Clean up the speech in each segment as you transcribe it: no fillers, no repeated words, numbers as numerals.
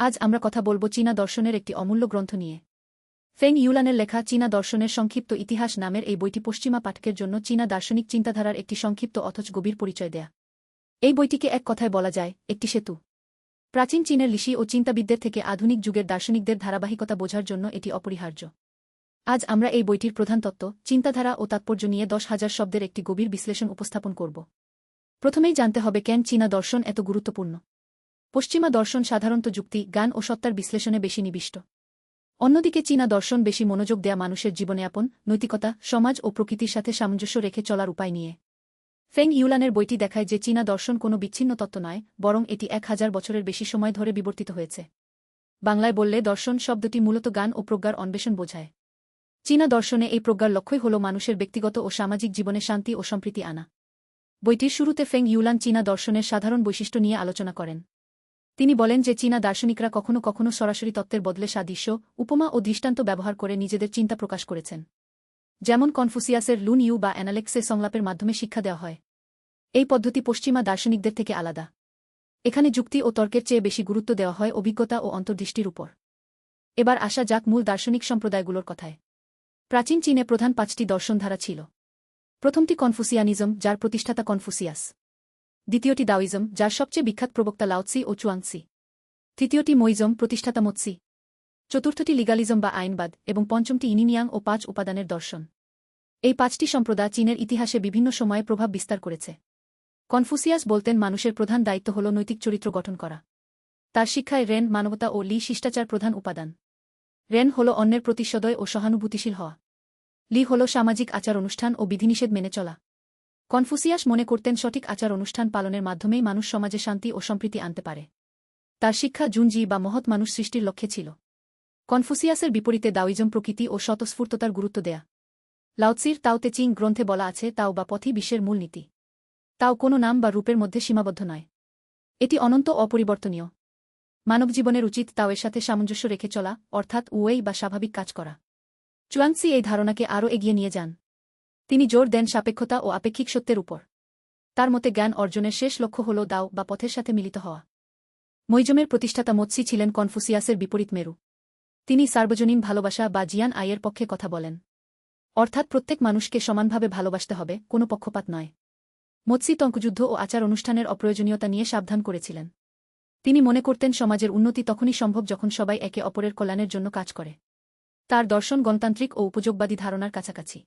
আজ আমরা কথা বলব চীনা দর্শনের একটি অমূল্য গ্রন্থ নিয়ে। ফেং ইউলানের লেখা চীনা দর্শনের সংক্ষিপ্ত ইতিহাস নামের এই বইটি পশ্চিমা পাঠকের জন্য চীনা দার্শনিক চিন্তাধারার একটি সংক্ষিপ্ত অথচ গভীর পরিচয় দেয়া। এই বইটিকে এক কথায় বলা যায়, একটি সেতু। প্রাচীন চীনের ঋষি ও চিন্তাবিদদের থেকে আধুনিক যুগের দার্শনিকদের ধারাবাহিকতা বোঝার জন্য এটি অপরিহার্য। আজ আমরা এই বইটির প্রধান তত্ত্ব, চিন্তাধারা ও তাৎপর্য নিয়ে 10,000 শব্দের একটি গভীর বিশ্লেষণ উপস্থাপন করব। প্রথমেই জানতে হবে কেন চীনা দর্শন এত গুরুত্বপূর্ণ। পশ্চিমা দর্শন সাধারণত যুক্তি, জ্ঞান ও সত্তার বিশ্লেষণে বেশি নিবিষ্ট। অন্যদিকে চীনা দর্শন বেশি মনোযোগ দেয়া মানুষের জীবনযাপন, নৈতিকতা, সমাজ ও প্রকৃতির সাথে সামঞ্জস্য রেখে চলার উপায় নিয়ে। ফেং ইউলানের বইটি দেখায় যে চীনা দর্শন কোনো বিচ্ছিন্ন তত্ত্ব নয়, বরং এটি 1000 বছরের বেশি সময় ধরে বিবর্তিত হয়েছে। বাংলায় বললে দর্শন শব্দটি মূলত জ্ঞান ও প্রজ্ঞার অন্বেষণ বোঝায়। চীনা দর্শনে এই প্রজ্ঞার লক্ষ্যই হল মানুষের ব্যক্তিগত ও সামাজিক জীবনে শান্তি ও সম্প্রীতি আনা। বইটির শুরুতে ফেং ইউলান চীনা দর্শনের সাধারণ বৈশিষ্ট্য নিয়ে আলোচনা করেন। তিনি বলেন যে চীনা দার্শনিকরা কখনো কখনো সরাসরি তত্ত্বের বদলে সাদৃশ্য, উপমা ও দৃষ্টান্ত ব্যবহার করে নিজেদের চিন্তা প্রকাশ করেছেন। যেমন কনফুসিয়াসের লুন ইউ বা অ্যানালেক্সে সংলাপের মাধ্যমে শিক্ষা দেওয়া হয়। এই পদ্ধতি পশ্চিমা দার্শনিকদের থেকে আলাদা। এখানে যুক্তি ও তর্কের চেয়ে বেশি গুরুত্ব দেওয়া হয় অভিজ্ঞতা ও অন্তর্দৃষ্টির উপর। এবার আসা যাক মূল দার্শনিক সম্প্রদায়গুলোর কথায়। প্রাচীন চীনে প্রধান 5টি দর্শনধারা ছিল। প্রথমটি কনফুসিয়ানিজম, যার প্রতিষ্ঠাতা কনফুসিয়াস। দ্বিতীয়টি দাওয়িজম, যার সবচেয়ে বিখ্যাত প্রবক্তা লাওৎসি ও চুয়াংসি। তৃতীয়টি মোইজম, প্রতিষ্ঠাতা মোৎসি। চতুর্থটি লিগালিজম বা আইনবাদ, এবং পঞ্চমটি ইনিনিয়াং ও 5 উপাদানের দর্শন। এই 5টি সম্প্রদায় চীনের ইতিহাসে বিভিন্ন সময়ে প্রভাব বিস্তার করেছে। কনফুসিয়াস বলতেন মানুষের প্রধান দায়িত্ব হল নৈতিক চরিত্র গঠন করা। তার শিক্ষায় রেন, মানবতা ও লি, শিষ্টাচার প্রধান উপাদান। রেন হল অন্যের প্রতি সদয় ও সহানুভূতিশীল হওয়া। লি হল সামাজিক আচার অনুষ্ঠান ও বিধিনিষেধ মেনে চলা। কনফুসিয়াস মনে করতেন সঠিক আচার অনুষ্ঠান পালনের মাধ্যমেই মানুষ সমাজে শান্তি ও সম্প্রীতি আনতে পারে। তার শিক্ষা জুনজি বা মহৎ মানুষ সৃষ্টির লক্ষ্যে ছিল। কনফুসিয়াসের বিপরীতে দাওয়িজম প্রকৃতি ও স্বতঃস্ফূর্ততার গুরুত্ব দেয়া। লাওৎসির তাও তে চিং গ্রন্থে বলা আছে তাও বা পথই বিশ্বের মূল নীতি। তাও কোনো নাম বা রূপের মধ্যে সীমাবদ্ধ নয়। এটি অনন্ত অপরিবর্তনীয়। মানবজীবনের উচিত তাওয়ের সাথে সামঞ্জস্য রেখে চলা, অর্থাৎ উয়েই বা স্বাভাবিক কাজ করা। চুয়াংসি এই ধারণাকে আরও এগিয়ে নিয়ে যান। তিনি জোর দেন সাপেক্ষতা ও আপেক্ষিক সত্যের উপর। তার মতে জ্ঞান অর্জনের শেষ লক্ষ্য হল দাও বা পথের সাথে মিলিত হওয়া। মোইজমের প্রতিষ্ঠাতা মোৎসি ছিলেন কনফুসিয়াসের বিপরীত মেরু। তিনি সার্বজনীন ভালোবাসা বা জিয়ান আইয়ের পক্ষে কথা বলেন। অর্থাৎ প্রত্যেক মানুষকে সমানভাবে ভালোবাসতে হবে, কোনো পক্ষপাত নয়। মোৎসি তঙ্কযুদ্ধ ও আচার অনুষ্ঠানের অপ্রয়োজনীয়তা নিয়ে সাবধান করেছিলেন। তিনি মনে করতেন সমাজের উন্নতি তখনই সম্ভব যখন সবাই একে অপরের কল্যাণের জন্য কাজ করে। তার দর্শন গণতান্ত্রিক ও উপযোগবাদী ধারণার কাছাকাছি।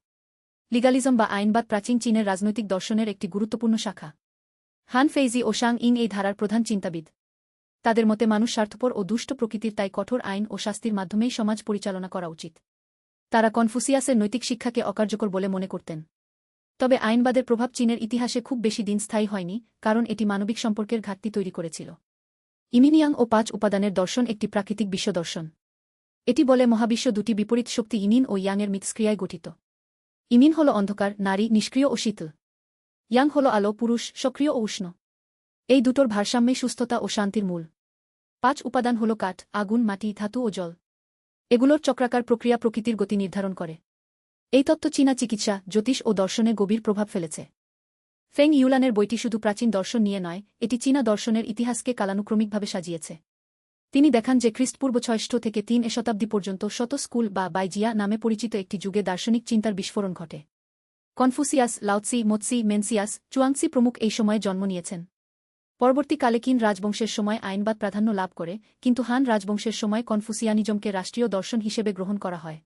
লিগালিজম বা আইনবাদ প্রাচীন চীনের রাজনৈতিক দর্শনের একটি গুরুত্বপূর্ণ শাখা। হান ফেইজি ও শাং ইং এই ধারার প্রধান চিন্তাবিদ। তাদের মতে মানুষ স্বার্থপর ও দুষ্ট প্রকৃতির, তাই কঠোর আইন ও শাস্তির মাধ্যমেই সমাজ পরিচালনা করা উচিত। তারা কনফুসিয়াসের নৈতিক শিক্ষাকে অকার্যকর বলে মনে করতেন। তবে আইনবাদের প্রভাব চীনের ইতিহাসে খুব বেশি দিন স্থায়ী হয়নি, কারণ এটি মানবিক সম্পর্কের ঘাটতি তৈরি করেছিল। ইমিনিয়াং ও 5 উপাদানের দর্শন একটি প্রাকৃতিক বিশ্ব দর্শন। এটি বলে মহাবিশ্ব দুটি বিপরীত শক্তি ইনিন ও ইয়াংয়ের মিথস্ক্রিয়ায় গঠিত। ইমিন হল অন্ধকার, নারী, নিষ্ক্রিয় ও শীতল। ইয়াং হল আলো, পুরুষ, সক্রিয় ও উষ্ণ। এই দুটোর ভারসাম্যেই সুস্থতা ও শান্তির মূল। 5 উপাদান হল কাঠ, আগুন, মাটি, ধাতু ও জল। এগুলোর চক্রাকার প্রক্রিয়া প্রকৃতির গতি নির্ধারণ করে। এই তত্ত্ব চীনা চিকিৎসা, জ্যোতিষ ও দর্শনে গভীর প্রভাব ফেলেছে। ফেং ইউলানের বইটি শুধু প্রাচীন দর্শন নিয়ে নয়, এটি চীনা দর্শনের ইতিহাসকে কালানুক্রমিকভাবে সাজিয়েছে। তিনি দেখান যে খ্রিস্টপূর্ব 6ষ্ঠ থেকে 3 শতাব্দী পর্যন্ত শত স্কুল বা বাইজিয়া নামে পরিচিত একটি যুগে দার্শনিক চিন্তার বিস্ফোরণ ঘটে। কনফুসিয়াস, লাওৎসি, মোৎসি, মেনসিয়াস, চুয়াংসি প্রমুখ এই সময়ে জন্ম নিয়েছেন। পরবর্তীকালে কিন রাজবংশের সময় আইনবাদ প্রাধান্য লাভ করে, কিন্তু হান রাজবংশের সময় কনফুসিয়ানিজমকে রাষ্ট্রীয় দর্শন হিসেবে গ্রহণ করা হয়।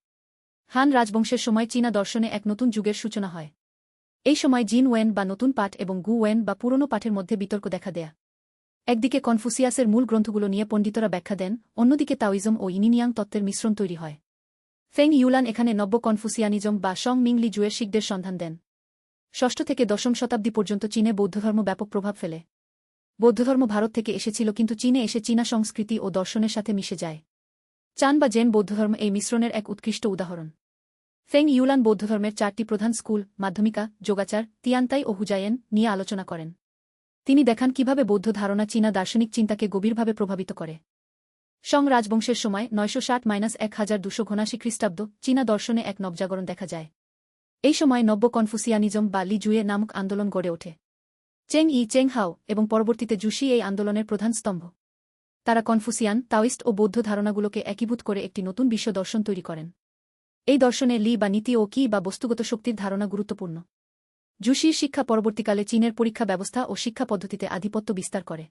হান রাজবংশের সময় চীনা দর্শনে এক নতুন যুগের সূচনা হয়। এই সময় জিন ওয়েন বা নতুন পাঠ এবং গু ওয়েন বা পুরনো পাঠের মধ্যে বিতর্ক দেখা দেয়া। একদিকে কনফুসিয়াসের মূল গ্রন্থগুলো নিয়ে পণ্ডিতরা ব্যাখ্যা দেন, অন্যদিকে তাওয়িজম ও ইনিনিয়াং তত্ত্বের মিশ্রণ তৈরি হয়। ফেং ইউলান এখানে নব্য কনফুসিয়ানিজম বা সং মিং লি জুয়ের শিখদের সন্ধান দেন। 6ষ্ঠ থেকে 10ম শতাব্দী পর্যন্ত চীনে বৌদ্ধধর্ম ব্যাপক প্রভাব ফেলে। বৌদ্ধধর্ম ভারত থেকে এসেছিল, কিন্তু চীনে এসে চীনা সংস্কৃতি ও দর্শনের সাথে মিশে যায়। চান বা জেন বৌদ্ধধর্ম এই মিশ্রণের এক উৎকৃষ্ট উদাহরণ। ফেং ইউলান বৌদ্ধধর্মের 4টি প্রধান স্কুল, মাধ্যমিকা, যোগাচার, তিয়ানতাই ও হুজায়েন নিয়ে আলোচনা করেন। তিনি দেখান কিভাবে বৌদ্ধ ধারণা চীনা দার্শনিক চিন্তাকে গভীরভাবে প্রভাবিত করে। সং রাজবংশের সময় 960-1279 খ্রিস্টাব্দ চীনা দর্শনে এক নবজাগরণ দেখা যায়। এই সময় নব্য কনফুসিয়ানিজম বা লি জুয়ে নামক আন্দোলন গড়ে ওঠে। চেং ই, চেং হাও এবং পরবর্তীতে জুশি এই আন্দোলনের প্রধান স্তম্ভ। তারা কনফুসিয়ান, তাওয়িস্ট ও বৌদ্ধ ধারণাগুলোকে একীভূত করে একটি নতুন বিশ্ব দর্শন তৈরি করেন। এই দর্শনে লি বা নীতি ও কি বা বস্তুগত শক্তির ধারণা গুরুত্বপূর্ণ। জুশির শিক্ষা পরবর্তীকালে চীনের পরীক্ষা ব্যবস্থা ও শিক্ষা পদ্ধতিতে আধিপত্য বিস্তার করে।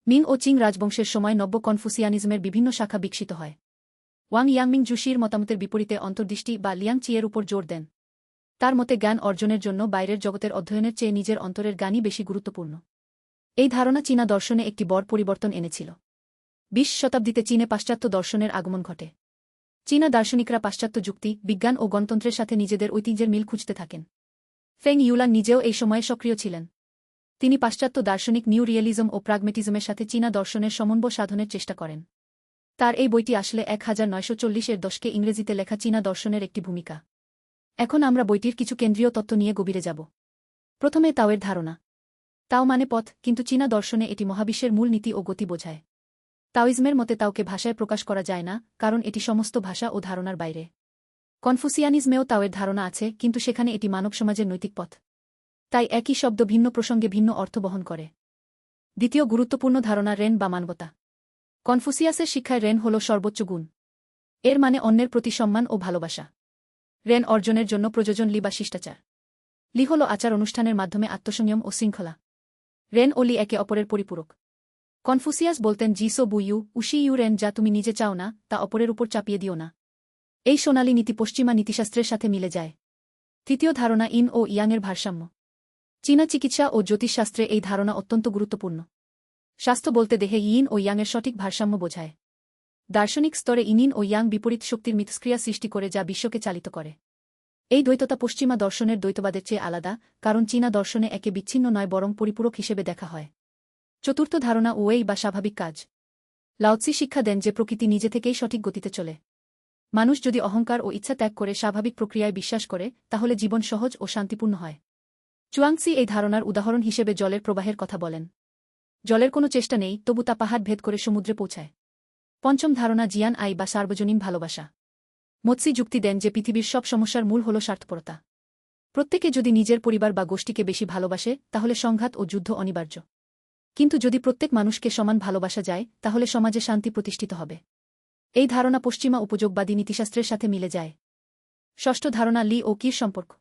মিং ও চিং রাজবংশের সময় নব্য কনফুসিয়ানিজমের বিভিন্ন শাখা বিকশিত হয়। ওয়াং ইয়াংমিং জুশির মতামতের বিপরীতে অন্তর্দৃষ্টি বা লিয়াং চিয়ের উপর জোর দেন। তার মতে জ্ঞান অর্জনের জন্য বাইরের জগতের অধ্যয়নের চেয়ে নিজের অন্তরের জ্ঞানই বেশি গুরুত্বপূর্ণ। এই ধারণা চীনা দর্শনে একটি বড় পরিবর্তন এনেছিল। ২০ শতাব্দীতে চীনে পাশ্চাত্য দর্শনের আগমন ঘটে। চীনা দার্শনিকরা পাশ্চাত্য যুক্তি, বিজ্ঞান ও গণতন্ত্রের সাথে নিজেদের ঐতিহ্যের মিল খুঁজতে থাকেন। ফেং ইউলান নিজেও এই সময়ে সক্রিয় ছিলেন। তিনি পাশ্চাত্য দার্শনিক নিউ রিয়েলিজম ও প্রাগমেটিজমের সাথে চীনা দর্শনের সমন্বয় সাধনের চেষ্টা করেন। তার এই বইটি আসলে 1940-এর দশকে ইংরেজিতে লেখা চীনা দর্শনের একটি ভূমিকা। এখন আমরা বইটির কিছু কেন্দ্রীয় তত্ত্ব নিয়ে গভীরে যাব। প্রথমে তাওয়ের ধারণা। তাও মানে পথ, কিন্তু চীনা দর্শনে এটি মহাবিশ্বের মূল নীতি ও গতি বোঝায়। তাওইজমের মতে তাওকে ভাষায় প্রকাশ করা যায় না, কারণ এটি সমস্ত ভাষা ও ধারণার বাইরে। কনফুসিয়ানিজমেও তাওয়ের ধারণা আছে, কিন্তু সেখানে এটি মানব সমাজের নৈতিক পথ। তাই একই শব্দ ভিন্ন প্রসঙ্গে ভিন্ন অর্থ বহন করে। দ্বিতীয় গুরুত্বপূর্ণ ধারণা রেন বা মানবতা। কনফুসিয়াসের শিক্ষায় রেন হল সর্বোচ্চ গুণ। এর মানে অন্যের প্রতি সম্মান ও ভালোবাসা। রেন অর্জনের জন্য প্রয়োজন লি বা শিষ্টাচার। লি হল আচার অনুষ্ঠানের মাধ্যমে আত্মসংযম ও শৃঙ্খলা। রেন ও লি একে অপরের পরিপূরক। কনফুসিয়াস বলতেন জিসো বুইউ উশি ইউ রেন, যা তুমি নিজে চাও না তা অপরের উপর চাপিয়ে দিও না। এই সোনালী নীতি পশ্চিমা নীতিশাস্ত্রের সাথে মিলে যায়। তৃতীয় ধারণা ইন ও ইয়াংয়ের ভারসাম্য। চীনা চিকিৎসা ও জ্যোতিষশাস্ত্রে এই ধারণা অত্যন্ত গুরুত্বপূর্ণ। স্বাস্থ্য বলতে দেহে ইন ও ইয়াংয়ের সঠিক ভারসাম্য বোঝায়। দার্শনিক স্তরে ইনিন ও ইয়াং বিপরীত শক্তির মিথস্ক্রিয়া সৃষ্টি করে, যা বিশ্বকে চালিত করে। এই দ্বৈততা পশ্চিমা দর্শনের দ্বৈতবাদের চেয়ে আলাদা, কারণ চীনা দর্শনে একে বিচ্ছিন্ন নয় বরং পরিপূরক হিসেবে দেখা হয়। চতুর্থ ধারণা ওয়েই বা স্বাভাবিক কাজ। লাওৎসি শিক্ষা দেন যে প্রকৃতি নিজে থেকেই সঠিক গতিতে চলে। মানুষ যদি অহংকার ও ইচ্ছা ত্যাগ করে স্বাভাবিক প্রক্রিয়ায় বিশ্বাস করে, তাহলে জীবন সহজ ও শান্তিপূর্ণ হয়। চুয়াংসি এই ধারণার উদাহরণ হিসেবে জলের প্রবাহের কথা বলেন। জলের কোনো চেষ্টা নেই, তবু তা পাহাড় ভেদ করে সমুদ্রে পৌঁছায়। পঞ্চম ধারণা জিয়ান আই বা সার্বজনীন ভালোবাসা। মোৎসি যুক্তি দেন যে পৃথিবীর সব সমস্যার মূল হল স্বার্থপরতা। প্রত্যেকে যদি নিজের পরিবার বা গোষ্ঠীকে বেশি ভালোবাসে, তাহলে সংঘাত ও যুদ্ধ অনিবার্য। কিন্তু যদি প্রত্যেক মানুষকে সমান ভালোবাসা যায়, তাহলে সমাজে শান্তি প্রতিষ্ঠিত হবে। এই ধারণা পশ্চিমা উপযোগবাদী নীতিশাস্ত্রের সাথে মিলে যায়। ষষ্ঠ ধারণা লি ও কির সম্পর্ক।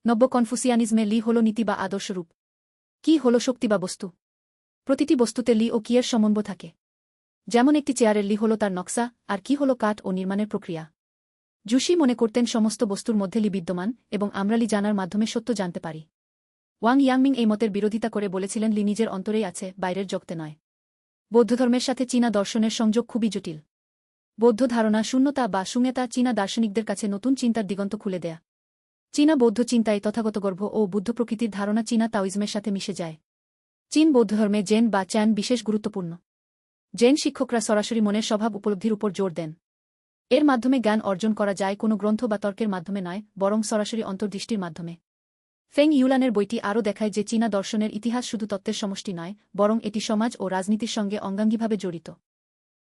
নব্য কনফুসিয়ানিজমে লি হল নীতি বা আদর্শরূপ। কি হল শক্তি বা বস্তু। প্রতিটি বস্তুতে লি ও কিয়ের সমন্বয় থাকে। যেমন একটি চেয়ারের লি হল তার নকশা, আর কি হল কাঠ ও নির্মাণের প্রক্রিয়া। জুশি মনে করতেন সমস্ত বস্তুর মধ্যে লি বিদ্যমান, এবং আমরা লি জানার মাধ্যমে সত্য জানতে পারি। ওয়াং ইয়াংমিং এই মতের বিরোধিতা করে বলেছিলেন লি নিজের অন্তরেই আছে, বাইরের জগতে নয়। বৌদ্ধধর্মের সাথে চীনা দর্শনের সংযোগ খুবই জটিল। বৌদ্ধ ধারণা শূন্যতা বা শূন্যতা চীনা দার্শনিকদের কাছে নতুন চিন্তার দিগন্ত খুলে দেয়া। চীনা বৌদ্ধ চিন্তায় তথাগত গর্ভ ও বুদ্ধ প্রকৃতির ধারণা চীনা তাওইজমের সাথে মিশে যায়। চীন বৌদ্ধধর্মে জেন বা চ্যান বিশেষ গুরুত্বপূর্ণ। জেন শিক্ষকরা সরাসরি মনের স্বভাব উপলব্ধির উপর জোর দেন। এর মাধ্যমে জ্ঞান অর্জন করা যায় কোনো গ্রন্থ বা তর্কের মাধ্যমে নয়, বরং সরাসরি অন্তর্দৃষ্টির মাধ্যমে। ফেং ইউলানের বইটি আরও দেখায় যে চীনা দর্শনের ইতিহাস শুধু তত্ত্বের সমষ্টি নয়, বরং এটি সমাজ ও রাজনীতির সঙ্গে অঙ্গাঙ্গিভাবে জড়িত।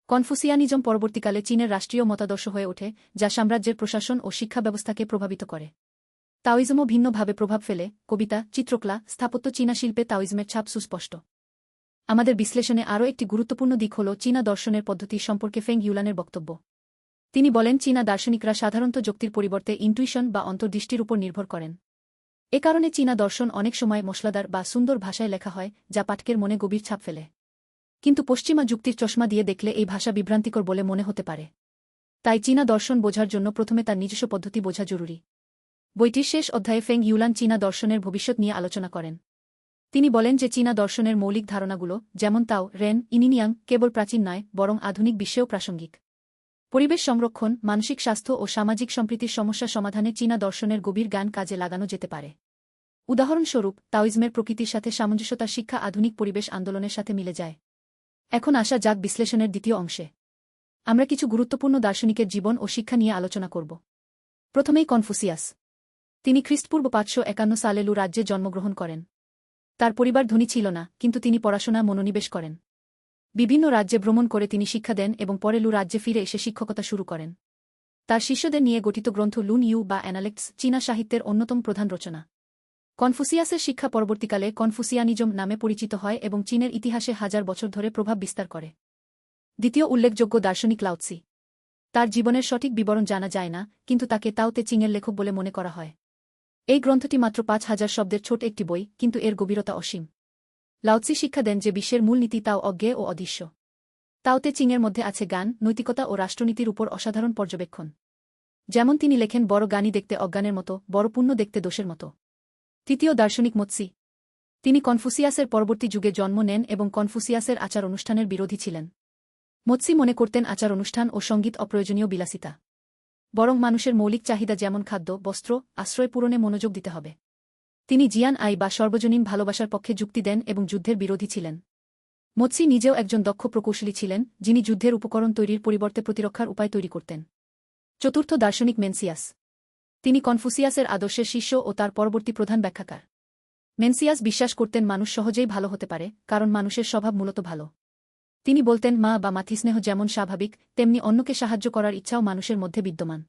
কনফুসিয়ানিজম পরবর্তীকালে চীনের রাষ্ট্রীয় মতাদর্শ হয়ে ওঠে, যা সাম্রাজ্যের প্রশাসন ও শিক্ষা ব্যবস্থাকে প্রভাবিত করে। তাওইজমও ভিন্নভাবে প্রভাব ফেলে। কবিতা, চিত্রকলা, স্থাপত্য চীনা শিল্পে তাওইজমের ছাপ সুস্পষ্ট। আমাদের বিশ্লেষণে আরও একটি গুরুত্বপূর্ণ দিক হল চীনা দর্শনের পদ্ধতি সম্পর্কে ফেং ইউলানের বক্তব্য। তিনি বলেন চীনা দার্শনিকরা সাধারণত যুক্তির পরিবর্তে ইনটুইশন বা অন্তর্দৃষ্টির উপর নির্ভর করেন। এ কারণে চীনা দর্শন অনেক সময় মশলাদার বা সুন্দর ভাষায় লেখা হয়, যা পাঠকের মনে গভীর ছাপ ফেলে। কিন্তু পশ্চিমা যুক্তির চশমা দিয়ে দেখলে এই ভাষা বিভ্রান্তিকর বলে মনে হতে পারে। তাই চীনা দর্শন বোঝার জন্য প্রথমে তার নিজস্ব পদ্ধতি বোঝা জরুরি। বইটির শেষ অধ্যায়ে ফেং ইউলান চীনা দর্শনের ভবিষ্যৎ নিয়ে আলোচনা করেন। তিনি বলেন যে চীনা দর্শনের মৌলিক ধারণাগুলো, যেমন তাও, রেন, ইনিনিয়াং, কেবল প্রাচীন নয়, বরং আধুনিক বিশ্বেও প্রাসঙ্গিক। পরিবেশ সংরক্ষণ, মানসিক স্বাস্থ্য ও সামাজিক সম্প্রীতির সমস্যা সমাধানে চীনা দর্শনের গভীর জ্ঞান কাজে লাগানো যেতে পারে। উদাহরণস্বরূপ, তাওইজমের প্রকৃতির সাথে সামঞ্জস্যতার শিক্ষা আধুনিক পরিবেশ আন্দোলনের সাথে মিলে যায়। এখন আসা যাক বিশ্লেষণের দ্বিতীয় অংশে। আমরা কিছু গুরুত্বপূর্ণ দার্শনিকের জীবন ও শিক্ষা নিয়ে আলোচনা করব। প্রথমেই কনফুসিয়াস। তিনি খ্রিস্টপূর্ব 551 সালে লু রাজ্যে জন্মগ্রহণ করেন। তার পরিবার ধনী ছিল না, কিন্তু তিনি পড়াশোনা মনোনিবেশ করেন। বিভিন্ন রাজ্যে ভ্রমণ করে তিনি শিক্ষা দেন এবং পরে লু রাজ্যে ফিরে এসে শিক্ষকতা শুরু করেন। তার শিষ্যদের নিয়ে গঠিত গ্রন্থ লুন ইউ বা অ্যানালেক্টস চীনা সাহিত্যের অন্যতম প্রধান রচনা। কনফুসিয়াসের শিক্ষা পরবর্তীকালে কনফুসিয়ানিজম নামে পরিচিত হয় এবং চীনের ইতিহাসে হাজার বছর ধরে প্রভাব বিস্তার করে। দ্বিতীয় উল্লেখযোগ্য দার্শনিক লাওৎসি। তার জীবনের সঠিক বিবরণ জানা যায় না, কিন্তু তাকে তাও তে চিংয়ের লেখক বলে মনে করা হয়। এই গ্রন্থটি মাত্র ৫,০০০ শব্দের ছোট একটি বই, কিন্তু এর গভীরতা অসীম। লাওৎসি শিক্ষা দেন যে বিশ্বের মূল নীতি তাও অজ্ঞেয় ও অদৃশ্য। তাও তে চিংয়ের মধ্যে আছে জ্ঞান, নৈতিকতা ও রাষ্ট্রনীতির উপর অসাধারণ পর্যবেক্ষণ। যেমন তিনি লেখেন, বড় জ্ঞানী দেখতে অজ্ঞানের মতো, বড় পুণ্য দেখতে দোষের মতো। তৃতীয় দার্শনিক মোৎসি। তিনি কনফুসিয়াসের পরবর্তী যুগে জন্ম নেন এবং কনফুসিয়াসের আচার অনুষ্ঠানের বিরোধী ছিলেন। মোৎসি মনে করতেন আচার অনুষ্ঠান ও সঙ্গীত অপ্রয়োজনীয় বিলাসিতা। বরং মানুষের মৌলিক চাহিদা যেমন খাদ্য, বস্ত্র, আশ্রয় পূরণে মনোযোগ দিতে হবে। তিনি জিয়ান আই বা সর্বজনীন ভালোবাসার পক্ষে যুক্তি দেন এবং যুদ্ধের বিরোধী ছিলেন। মোৎসি নিজেও একজন দক্ষ প্রকৌশলী ছিলেন, যিনি যুদ্ধের উপকরণ তৈরির পরিবর্তে প্রতিরক্ষার উপায় তৈরি করতেন। চতুর্থ দার্শনিক মেনসিয়াস। তিনি কনফুসিয়াসের আদর্শের শিষ্য ও তার পরবর্তী প্রধান ব্যাখ্যাকার। মেনসিয়াস বিশ্বাস করতেন মানুষ সহজেই ভালো হতে পারে, কারণ মানুষের স্বভাব মূলত ভালো। তিনি বলতেন মা বা মাতৃস্নেহ যেমন স্বাভাবিক, তেমনি অন্যকে সাহায্য করার ইচ্ছাও মানুষের মধ্যে বিদ্যমান।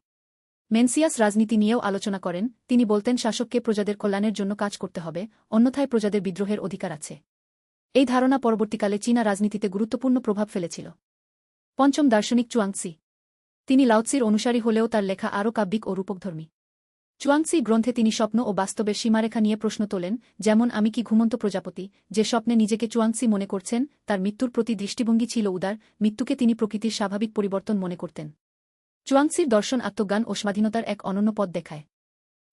মেনসিয়াস রাজনীতি নিয়েও আলোচনা করেন। তিনি বলতেন শাসককে প্রজাদের কল্যাণের জন্য কাজ করতে হবে, অন্যথায় প্রজাদের বিদ্রোহের অধিকার আছে। এই ধারণা পরবর্তীকালে চীনা রাজনীতিতে গুরুত্বপূর্ণ প্রভাব ফেলেছিল। পঞ্চম দার্শনিক চুয়াংসি। তিনি লাওৎসির অনুসারী হলেও তার লেখা আরও কাব্যিক ও রূপকধর্মী। চুয়াংসি গ্রন্থে তিনি স্বপ্ন ও বাস্তবের সীমারেখা নিয়ে প্রশ্ন তোলেন, যেমন আমি কি ঘুমন্ত প্রজাপতি, যে স্বপ্নে নিজেকে চুয়াংসি মনে করছেন। তার মৃত্যুর প্রতি দৃষ্টিভঙ্গি ছিল উদার, মৃত্যুকে তিনি প্রকৃতির স্বাভাবিক পরিবর্তন মনে করতেন। চুয়াংসির দর্শন আত্মজ্ঞান ও স্বাধীনতার এক অনন্য পথ দেখায়।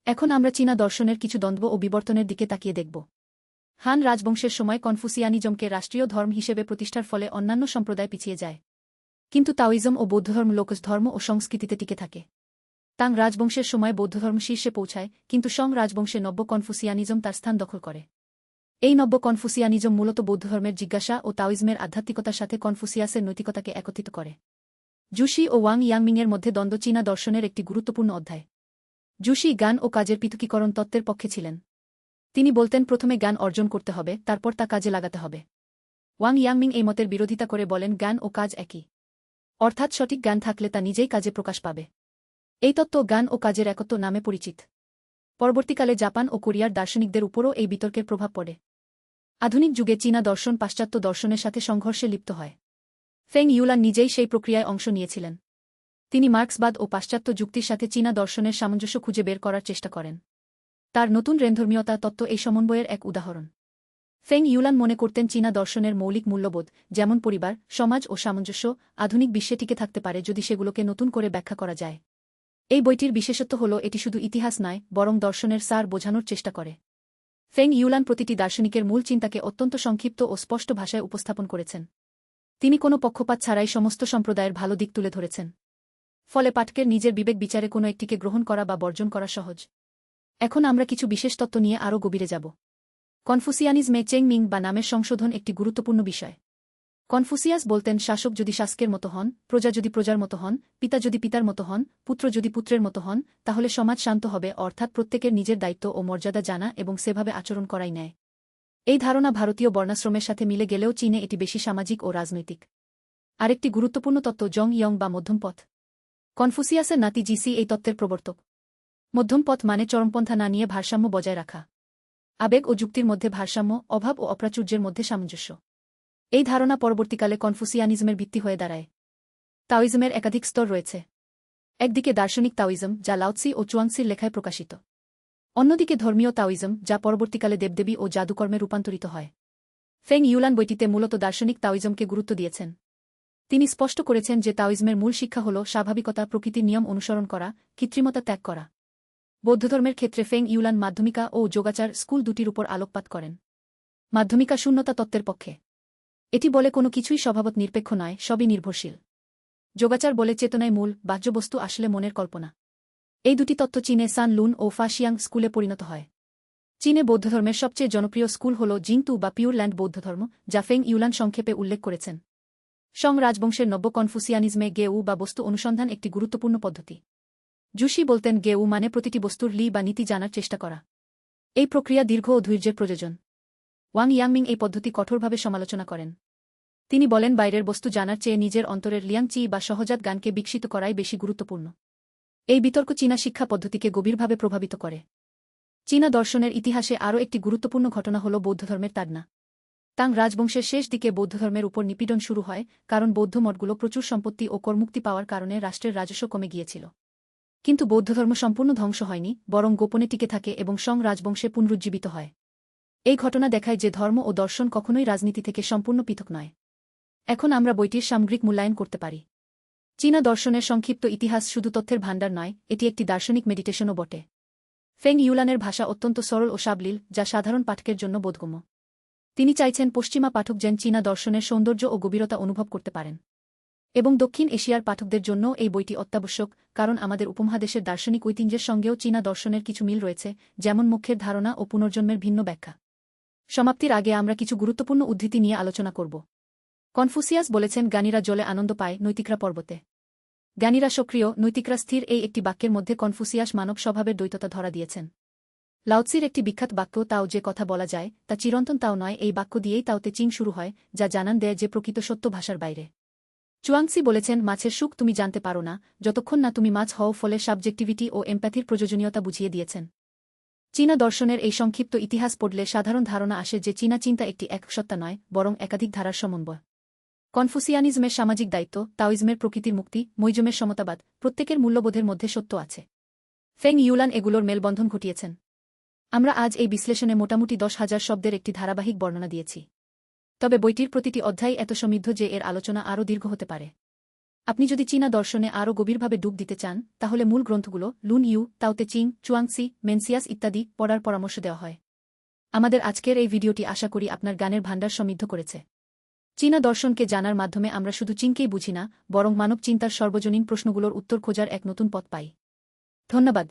এখন আমরা চীনা দর্শনের কিছু দ্বন্দ্ব ও বিবর্তনের দিকে তাকিয়ে দেখব। হান রাজবংশের সময় কনফুসিয়ানিজমকে রাষ্ট্রীয় ধর্ম হিসেবে প্রতিষ্ঠার ফলে অন্যান্য সম্প্রদায় পিছিয়ে যায়। কিন্তু তাওইজম ও বৌদ্ধধর্ম লোকজ ধর্ম ও সংস্কৃতিতে টিকে থাকে। তাং রাজবংশের সময় বৌদ্ধধর্ম শীর্ষে পৌঁছায়, কিন্তু সং রাজবংশে নব্য কনফুসিয়ানিজম তার স্থান দখল করে। এই নব্য কনফুসিয়ানিজম মূলত বৌদ্ধধর্মের জিজ্ঞাসা ও তাওইজমের আধ্যাত্মিকতার সাথে কনফুসিয়াসের নৈতিকতাকে একত্রিত করে। জুশি ও ওয়াং ইয়াংমিংয়ের মধ্যে দ্বন্দ্ব চীনা দর্শনের একটি গুরুত্বপূর্ণ অধ্যায়। জুশি জ্ঞান ও কাজের পৃথকীকরণ তত্ত্বের পক্ষে ছিলেন। তিনি বলতেন প্রথমে জ্ঞান অর্জন করতে হবে, তারপর তা কাজে লাগাতে হবে। ওয়াং ইয়াংমিং এই মতের বিরোধিতা করে বলেন জ্ঞান ও কাজ একই, অর্থাৎ সঠিক জ্ঞান থাকলে তা নিজেই কাজে প্রকাশ পাবে। এই তত্ত্ব জ্ঞান ও কাজের একত্ব নামে পরিচিত। পরবর্তীকালে জাপান ও কোরিয়ার দার্শনিকদের উপরও এই বিতর্কের প্রভাব পড়ে। আধুনিক যুগে চীনা দর্শন পাশ্চাত্য দর্শনের সাথে সংঘর্ষে লিপ্ত হয়। ফেং ইউলান নিজেই সেই প্রক্রিয়ায় অংশ নিয়েছিলেন। তিনি মার্ক্সবাদ ও পাশ্চাত্য যুক্তির সাথে চীনা দর্শনের সামঞ্জস্য খুঁজে বের করার চেষ্টা করেন। তার নতুন রেনধর্মীয়তা তত্ত্ব এই সমন্বয়ের এক উদাহরণ। ফেং ইউলান মনে করতেন চীনা দর্শনের মৌলিক মূল্যবোধ, যেমন পরিবার, সমাজ ও সামঞ্জস্য, আধুনিক বিশ্বে টিকে থাকতে পারে যদি সেগুলোকে নতুন করে ব্যাখ্যা করা যায়। এই বইটির বিশেষত্ব হল এটি শুধু ইতিহাস নয়, বরং দর্শনের সার বোঝানোর চেষ্টা করে। ফেং ইউলান প্রতিটি দার্শনিকের মূল চিন্তাকে অত্যন্ত সংক্ষিপ্ত ও স্পষ্ট ভাষায় উপস্থাপন করেছেন। তিনি কোনো পক্ষপাত ছাড়াই সমস্ত সম্প্রদায়ের ভালো দিক তুলে ধরেছেন। ফলে পাঠকের নিজের বিবেক বিচারে কোনো একটিকে গ্রহণ করা বা বর্জন করা সহজ। এখন আমরা কিছু বিশেষ তত্ত্ব নিয়ে আরও গভীরে যাব। কনফুসিয়ানিজমে চেং মিং বা নামের সংশোধন একটি গুরুত্বপূর্ণ বিষয়। কনফুসিয়াস বলতেন শাসক যদি শাসকের মতো হন, প্রজা যদি প্রজার মতো হন, পিতা যদি পিতার মতো হন, পুত্র যদি পুত্রের মতো হন, তাহলে সমাজ শান্ত হবে, অর্থাৎ প্রত্যেকের নিজের দায়িত্ব ও মর্যাদা জানা এবং সেভাবে আচরণ করাই নেয়। এই ধারণা ভারতীয় বর্ণাশ্রমের সাথে মিলে গেলেও চীনে এটি বেশি সামাজিক ও রাজনৈতিক। আরেকটি গুরুত্বপূর্ণ তত্ত্ব জং ইয়ং বা মধ্যম পথ। কনফুসিয়াসের নাতি জিসি এই তত্ত্বের প্রবর্তক। মধ্যম পথ মানে চরমপন্থা না নিয়ে ভারসাম্য বজায় রাখা। আবেগ ও যুক্তির মধ্যে ভারসাম্য, অভাব ও অপ্রাচুর্যের মধ্যে সামঞ্জস্য। এই ধারণা পরবর্তীকালে কনফুসিয়ানিজমের ভিত্তি হয়ে দাঁড়ায়। তাওইজমের একাধিক স্তর রয়েছে। একদিকে দার্শনিক তাওইজম, যা লাওৎসি ও চুয়াংসির লেখায় প্রকাশিত। অন্যদিকে ধর্মীয় তাওইজম, যা পরবর্তীকালে দেবদেবী ও জাদুকর্মে রূপান্তরিত হয়। ফেং ইউলান বইটিতে মূলত দার্শনিক তাওইজমকে গুরুত্ব দিয়েছেন। তিনি স্পষ্ট করেছেন যে তাওইজমের মূল শিক্ষা হল স্বাভাবিকতা, প্রকৃতির নিয়ম অনুসরণ করা, কৃত্রিমতা ত্যাগ করা। বৌদ্ধধর্মের ক্ষেত্রে ফেং ইউলান মাধ্যমিকা ও যোগাচার স্কুল দুটির উপর আলোকপাত করেন। মাধ্যমিকা শূন্যতা তত্ত্বের পক্ষে। এটি বলে কোনো কিছুই স্বভাবত নিরপেক্ষ নয়, সবই নির্ভরশীল। যোগাচার বলে চেতনায় মূল, বাহ্যবস্তু আসলে মনের কল্পনা। এই দুটি তত্ত্ব চীনে সান লুন ও ফাশিয়াং স্কুলে পরিণত হয়। চীনে বৌদ্ধধর্মের সবচেয়ে জনপ্রিয় স্কুল হল জিংতু বা পিওর ল্যান্ড বৌদ্ধধর্ম, যা ফেং ইউলান সংক্ষেপে উল্লেখ করেছেন। সং রাজবংশের নব্য কনফুসিয়ানিজমে গেউ বা বস্তু অনুসন্ধান একটি গুরুত্বপূর্ণ পদ্ধতি। জুশি বলতেন গেউ মানে প্রতিটি বস্তুর লি বা নীতি জানার চেষ্টা করা। এই প্রক্রিয়া দীর্ঘ ও ধৈর্যের প্রয়োজন। ওয়াং ইয়াংমিং এই পদ্ধতি কঠোরভাবে সমালোচনা করেন। তিনি বলেন বাইরের বস্তু জানার চেয়ে নিজের অন্তরের লিয়াংচি বা সহজাত জ্ঞানকে বিকশিত করাই বেশি গুরুত্বপূর্ণ। এই বিতর্ক চীনা শিক্ষা পদ্ধতিকে গভীরভাবে প্রভাবিত করে। চীনা দর্শনের ইতিহাসে আরও একটি গুরুত্বপূর্ণ ঘটনা হল বৌদ্ধধর্মের তাড়না। তাং রাজবংশের শেষ দিকে বৌদ্ধধর্মের উপর নিপীড়ন শুরু হয়, কারণ বৌদ্ধ মঠগুলো প্রচুর সম্পত্তি ও করমুক্তি পাওয়ার কারণে রাষ্ট্রের রাজস্ব কমে গিয়েছিল। কিন্তু বৌদ্ধধর্ম সম্পূর্ণ ধ্বংস হয়নি, বরং গোপনে টিকে থাকে এবং সং রাজবংশে পুনরুজ্জীবিত হয়। এই ঘটনা দেখায় যে ধর্ম ও দর্শন কখনোই রাজনীতি থেকে সম্পূর্ণ পৃথক নয়। এখন আমরা বইটির সামগ্রিক মূল্যায়ন করতে পারি। চীনা দর্শনের সংক্ষিপ্ত ইতিহাস শুধু তথ্যের ভাণ্ডার নয়, এটি একটি দার্শনিক মেডিটেশনও বটে। ফেং ইউলানের ভাষা অত্যন্ত সরল ও সাবলীল, যা সাধারণ পাঠকের জন্য বোধগম্য। তিনি চাইছেন পশ্চিমা পাঠক যেন চীনা দর্শনের সৌন্দর্য ও গভীরতা অনুভব করতে পারেন। এবং দক্ষিণ এশিয়ার পাঠকদের জন্যও এই বইটি অত্যাবশ্যক, কারণ আমাদের উপমহাদেশের দার্শনিক ঐতিহ্যের সঙ্গেও চীনা দর্শনের কিছু মিল রয়েছে, যেমন মোক্ষের ধারণা ও পুনর্জন্মের ভিন্ন ব্যাখ্যা। সমাপ্তির আগে আমরা কিছু গুরুত্বপূর্ণ উদ্ধৃতি নিয়ে আলোচনা করব। কনফুসিয়াস বলেছেন, জ্ঞানীরা জলে আনন্দ পায়, নৈতিকরা পর্বতে। জ্ঞানীরা সক্রিয়, নৈতিকরা স্থির। এই একটি বাক্যের মধ্যে কনফুসিয়াস মানব স্বভাবের দ্বৈততা ধরা দিয়েছেন। লাওৎসির একটি বিখ্যাত বাক্য, তাও যে কথা বলা যায় তা চিরন্তন তাও নয়, এই বাক্য দিয়েই তাওতে চিং শুরু হয়, যা জানান দেয় যে প্রকৃত সত্য ভাষার বাইরে। চুয়াংসি বলেছেন, মাছের সুখ তুমি জানতে পারো না, যতক্ষণ না তুমি মাছ হও। ফলে সাবজেক্টিভিটি ও এমপ্যাথির প্রয়োজনীয়তা বুঝিয়ে দিয়েছেন। চীনা দর্শনের এই সংক্ষিপ্ত ইতিহাস পড়লে সাধারণ ধারণা আসে যে চীনা চিন্তা একটি এক সত্তা নয়, বরং একাধিক ধারার সমন্বয়। কনফুসিয়ানিজমের সামাজিক দায়িত্ব, তাওইজমের প্রকৃতির মুক্তি, মৈজমের সমতাবাদ, প্রত্যেকের মূল্যবোধের মধ্যে সত্য আছে। ফেং ইউলান এগুলোর মেলবন্ধন ঘটিয়েছেন। আমরা আজ এই বিশ্লেষণে মোটামুটি 10,000 শব্দের একটি ধারাবাহিক বর্ণনা দিয়েছি। তবে বইটির প্রতিটি অধ্যায় এত সমৃদ্ধ যে এর আলোচনা আরও দীর্ঘ হতে পারে। আপনি যদি চীনা দর্শনে আরও গভীরভাবে ডুব দিতে চান, তাহলে মূল গ্রন্থগুলো লুন ইউ, তাওতে চিং, চুয়াংসি, মেনসিয়াস ইত্যাদি পড়ার পরামর্শ দেওয়া হয়। আমাদের আজকের এই ভিডিওটি আশা করি আপনার জ্ঞানের ভাণ্ডার সমৃদ্ধ করেছে। চীনা দর্শনকে জানার মাধ্যমে আমরা শুধু চিংকেই বুঝি না, বরং মানব চিন্তার সর্বজনীন প্রশ্নগুলোর উত্তর খোঁজার এক নতুন পথ পাই। ধন্যবাদ।